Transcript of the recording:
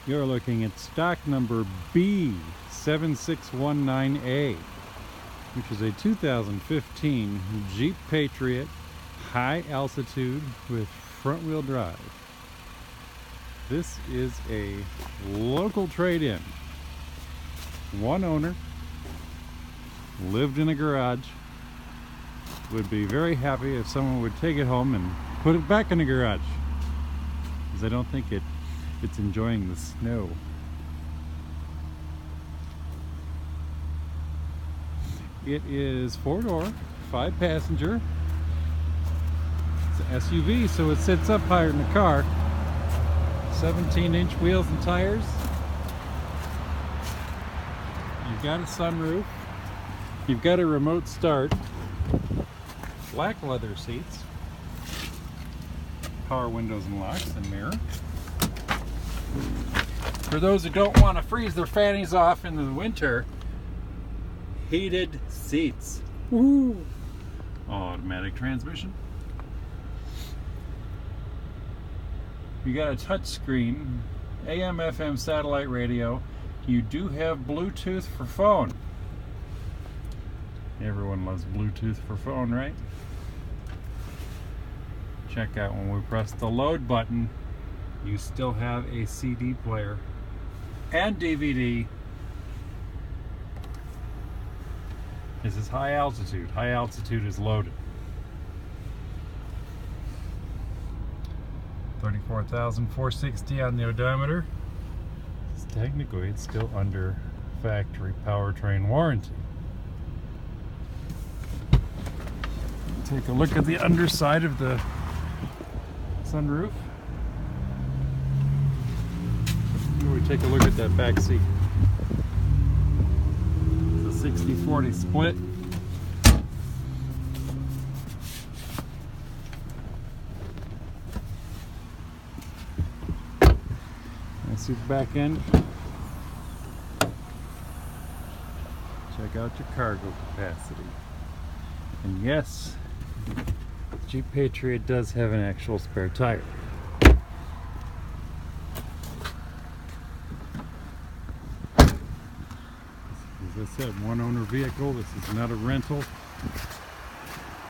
You're looking at stock number B7619A, which is a 2015 Jeep Patriot High Altitude with front-wheel drive. This is a local trade-in. One owner, lived in a garage, would be very happy if someone would take it home and put it back in the garage, because I don't think it's enjoying the snow. It is 4-door, 5-passenger. It's an SUV, so it sits up higher in the car. 17-inch wheels and tires. You've got a sunroof. You've got a remote start. Black leather seats. Power windows and locks and mirror. For those who don't want to freeze their fannies off in the winter, heated seats. Woo! Automatic transmission. You got a touch screen, AM, FM satellite radio. You do have Bluetooth for phone. Everyone loves Bluetooth for phone, right? Check out when we press the load button, you still have a CD player and DVD. This is high altitude. High altitude is loaded. 34,460 on the odometer. Technically, it's still under factory powertrain warranty. Take a look at the underside of the sunroof. We take a look at that back seat. It's a 60-40 split. See the back end. Check out your cargo capacity. And yes, Jeep Patriot does have an actual spare tire. As I said, one owner vehicle. This is not a rental.